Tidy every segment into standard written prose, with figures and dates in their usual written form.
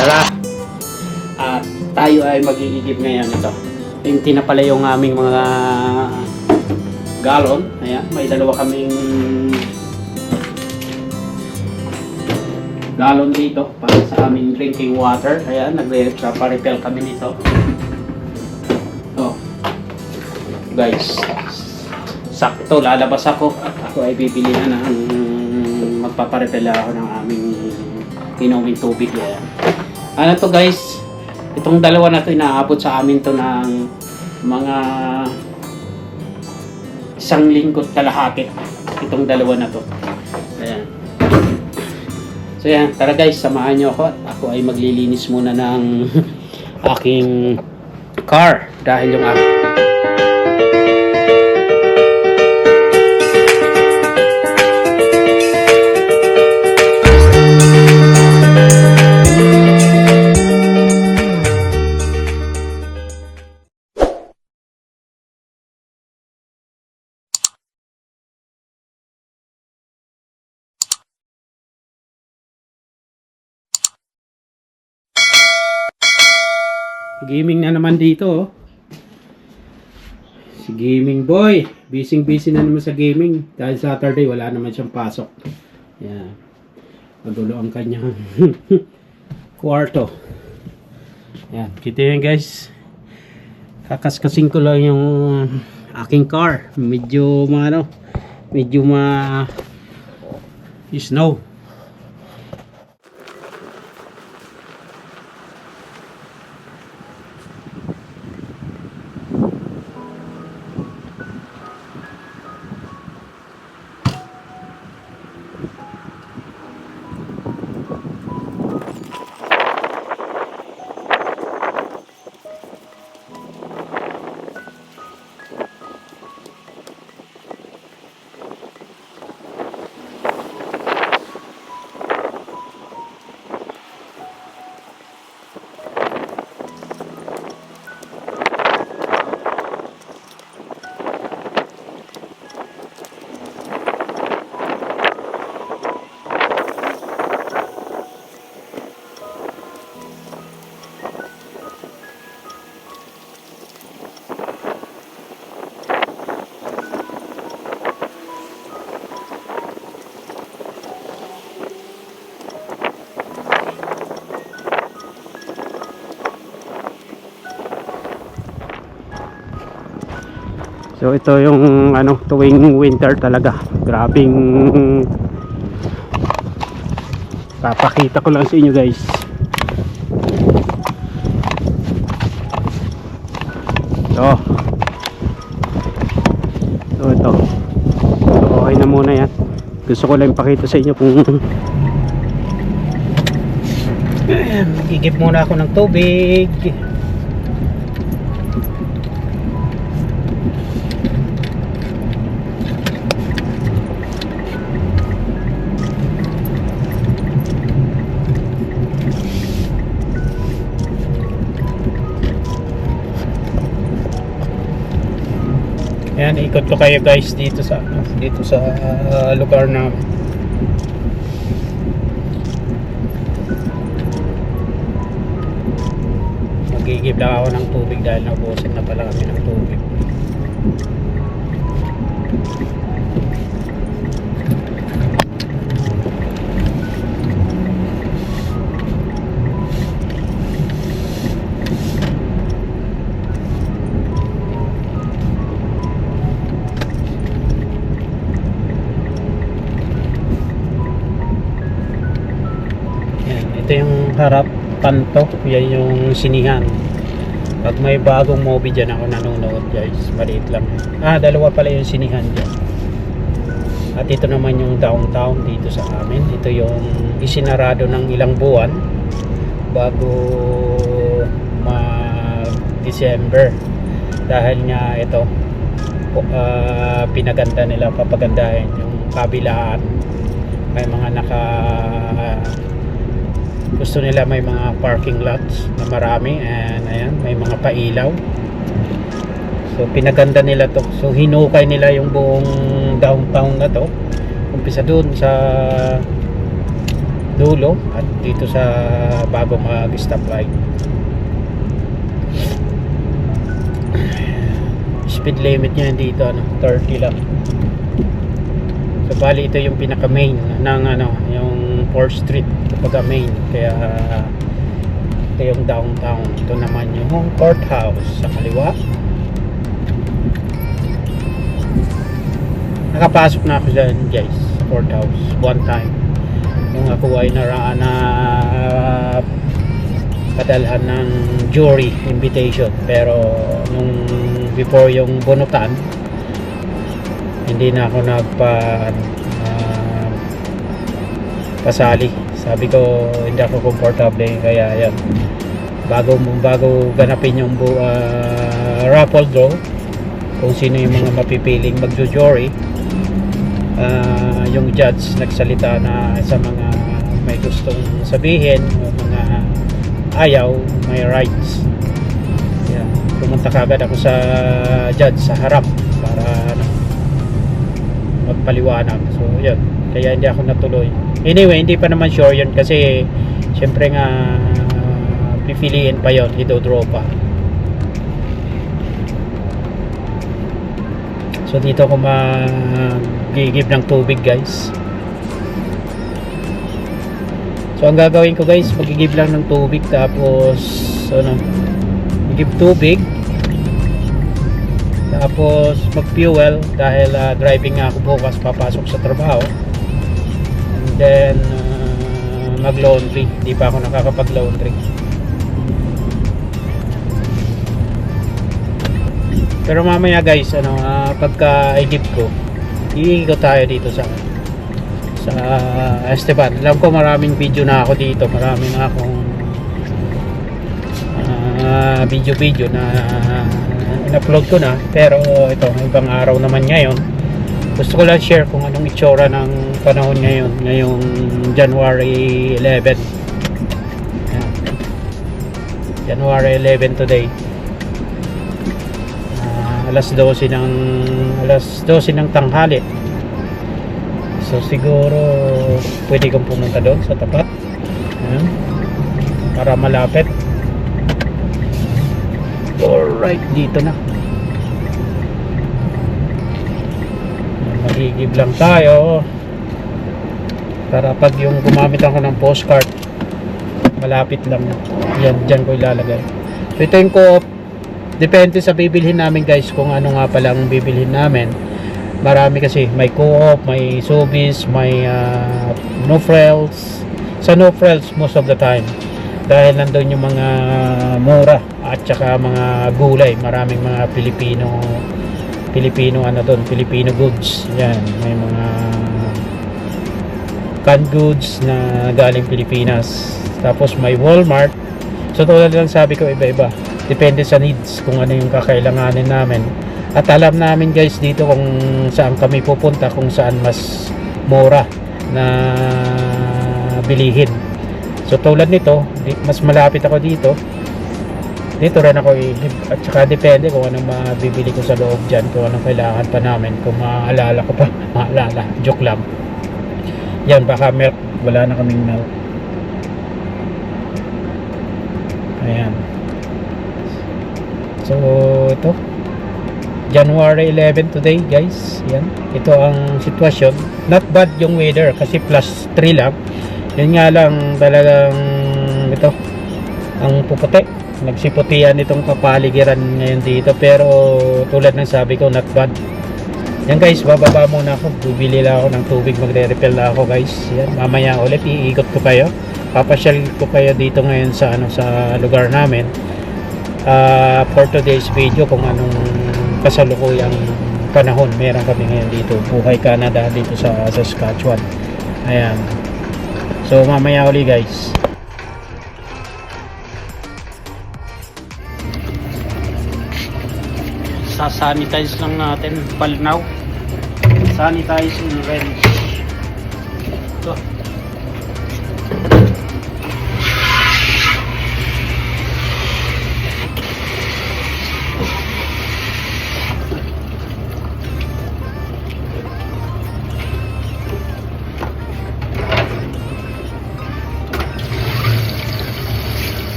Tara! At tayo ay mag-iigib ngayon ito. Empty na pala yung aming mga galon. Ayan, may dalawa kaming galon dito para sa aming drinking water. Ayan, nagre-refill kami nito. Oh. Guys, sakto, lalabas ako at ako ay bibili na ng magpaparefill ako ng aming inuming tubig. Ayan. Ano to guys, itong dalawa na to inaabot sa amin to ng mga 1 linggo kalahati. Itong dalawa na to. Ayan. So yan, tara guys, samahan nyo ako at ako ay maglilinis muna ng aking car dahil yung gaming na naman dito, oh. Si gaming boy, busy na naman sa gaming dahil Saturday wala naman siyang pasok. Yan, magulo ang kanyang kwarto. Yan, kita yun guys, kakaskasin ko lang yung aking car. Medyo snow. So ito yung tuwing winter talaga, grabing papakita ko lang sa inyo guys. So ito, so okay na muna yan. Gusto ko lang ipakita sa inyo kung igip muna ako ng tubig. Ayan, ikot ko kayo guys dito sa lugar namin. Magigib lang ako ng tubig dahil naubusan na pala kami ng tubig. Ito yung harapan to, yan yung sinihan. Pag may bagong movie dyan ako nanonood guys, maliit lang. Dalawa pala yung sinihan dyan. At ito naman yung downtown dito sa amin. Ito yung isinarado ng ilang buwan bago mag-December. Dahil nga ito, pinaganda nila, papagandahin yung kabilaan. May mga gusto nila may mga parking lots na marami, and ayan, may mga pailaw. So pinaganda nila to. So hinukay nila yung buong downtown na to. Umpisa dun sa dulo at dito sa bago mag-stoplight. Speed limit niya dito 30 lang. So bali ito yung pinaka main ng yung 4th Street kapag main, kaya ito yung downtown. Ito naman yung courthouse sa kaliwa. Nakapasok na ako dyan guys sa courthouse one time nung ako ay padalhan ng jury invitation, pero nung before yung bunutan hindi na ako pasali. Sabi ko hindi ako komportable, kaya yan, bago ganapin yung raffle draw kung sino yung mga mapipiling magjo-jury, yung judge nagsalita na sa mga may gustong sabihin o mga ayaw, may rights. Yan, pumunta kagad ako sa judge sa harap para magpaliwanag. So yun, kaya hindi ako natuloy. Anyway, hindi pa naman sure yun kasi syempre nga pipiliin pa yun, i-draw pa. So dito ako mag-give ng tubig guys. So ang gagawin ko guys, mag-give lang ng tubig, tapos give tubig, tapos mag-fuel dahil driving nga ako bukas papasok sa trabaho, and then mag-laundry. Di pa ako nakakapag-laundry. Pero mamaya guys, pagka i-give ko, iikot tayo dito sa Esteban. Alam ko maraming video na ako dito, marami na akong video na in-upload ko na, pero ito ibang araw naman ngayon. Gusto ko lang share kung anong itsura ng panahon ngayon, ngayong January 11. Ayan. January 11 today. Alas 12 ng tanghali. So siguro pwede kong pumunta doon sa tapat. Ayan. Para malapit. Alright, dito na. Magigib lang tayo para pag yung gumamit ako ng postcard, malapit lang. Yan, dyan ko ilalagay. So ito yung co-op. Depende sa bibilhin namin guys, kung ano nga palang bibilhin namin. Marami kasi, may co-op, may Sobeys, may no frills. Sa no frills most of the time, dahil nandun yung mga mura at saka mga gulay. Maraming mga Filipino goods. Yan, may mga canned goods na galing Pilipinas. Tapos may Walmart. So tulad lang sabi ko, iba-iba. Depende sa needs, kung ano yung kakailanganin namin. At alam namin guys dito kung saan kami pupunta, kung saan mas mura na bilihin. So tulad nito, mas malapit ako dito. Dito rin ako at saka depende kung anong mabibili ko sa loob dyan, kung anong kailangan pa namin, kung maaalala ko pa. Maalala, joke lang. Yan, baka milk, wala na kaming milk. Ayan. So ito January 11 today guys. Yan, ito ang sitwasyon. Not bad yung weather kasi +3 lang. Yun nga lang, talagang ito ang puputi, nagsiputian itong kapaligiran ngayon dito. Pero tulad ng sabi ko, not bad. Yan guys, bababa muna ako, bibili lang ako ng tubig, magre-refill na ako guys. Yan, mamaya ulit iikot ko kayo, papasyal ko kayo dito ngayon sa sa lugar namin. For today's video, kung anong kasalukuyang panahon meron kami ngayon dito, Buhay Canada, dito sa Saskatchewan. Ayan, so mamaya uli guys. Sasanitize lang natin palnaw, sanitize and rinse. Ito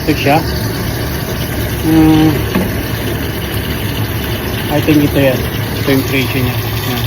ito siya. I think ito yan. Ito yung presyo niya. Yan.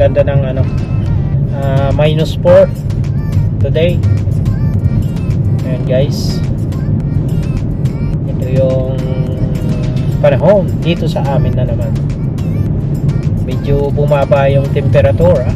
Ganda ng ano, -4 today. Ayan guys, ito yung panahon dito sa amin na naman. Medyo bumaba yung temperatura.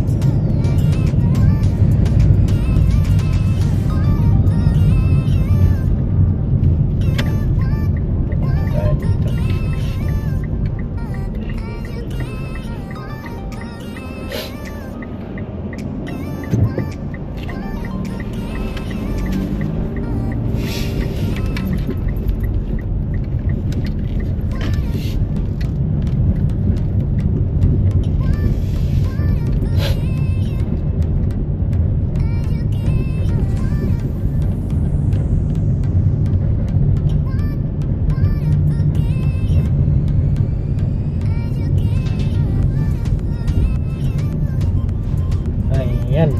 Ayan.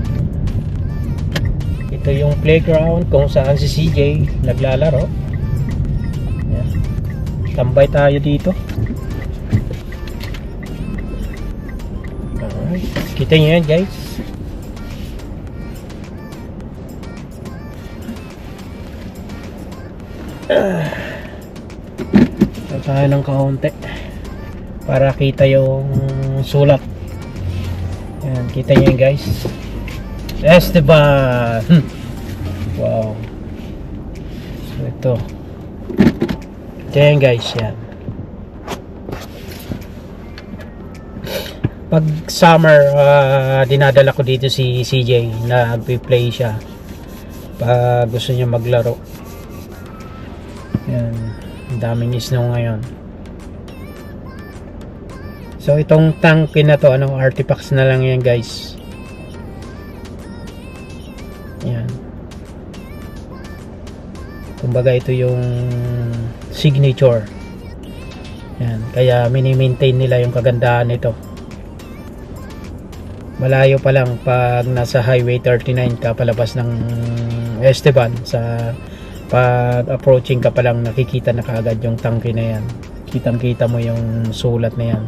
Ito yung playground kung saan si CJ naglalaro. Ayan. Tambay tayo dito. Alright. Kita nyo yan guys. Ito tayo ng kaunti para kita yung sulat. Ayan, kita nyo yan guys. Esteban. Wow. So ito yan guys, yan. Pag summer, dinadala ko dito si CJ na play siya pag gusto niya maglaro. Yan, ang daming snow ngayon. So itong tank na to, artifacts na lang yan guys. Yan. Kumbaga ito yung signature. Yan, kaya mini-maintain nila yung kagandahan nito. Malayo pa lang pag nasa highway 39 ka palabas ng Esteban, sa pag approaching ka pa lang nakikita na kaagad yung tangke na yan. Kitang-kita mo yung sulat na yan.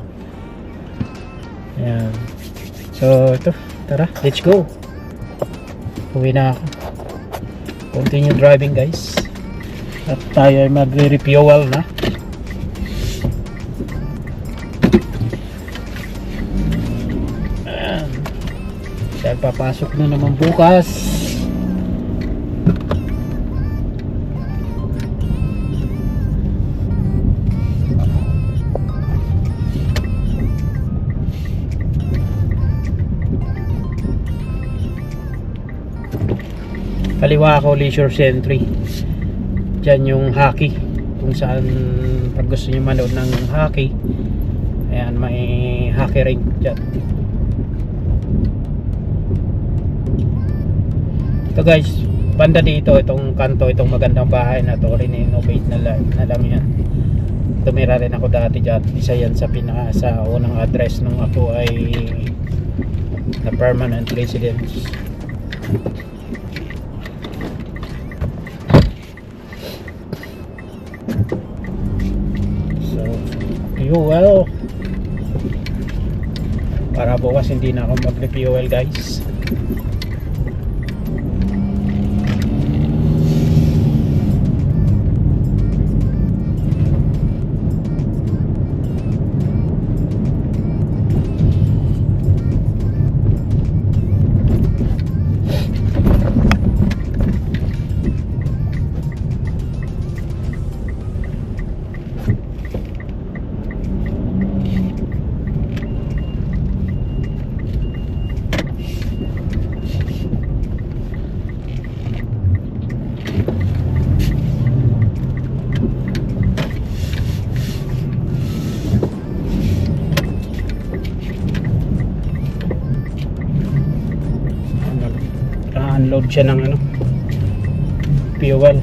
Ayan. So ito, tara, let's go. Uwi na ako. Continue driving guys. At tayo ay magre-refuel na. Ayan. Dahil papasok na naman bukas. Kaliwa ako, Leisure Century. Diyan yung hockey, kung saan pag gusto nyo manood ng hockey, Ayan, may hockey rink dyan. Ito guys, banda dito, itong kanto, itong magandang bahay na to, rin-innovate na lang yan. Tumira rin ako dati dyan. Isa yan sa sa unang address nung ako ay na permanent residence. So, fuel. Para bukas hindi na ako mag-fuel guys. Unload siya ng ano, fuel.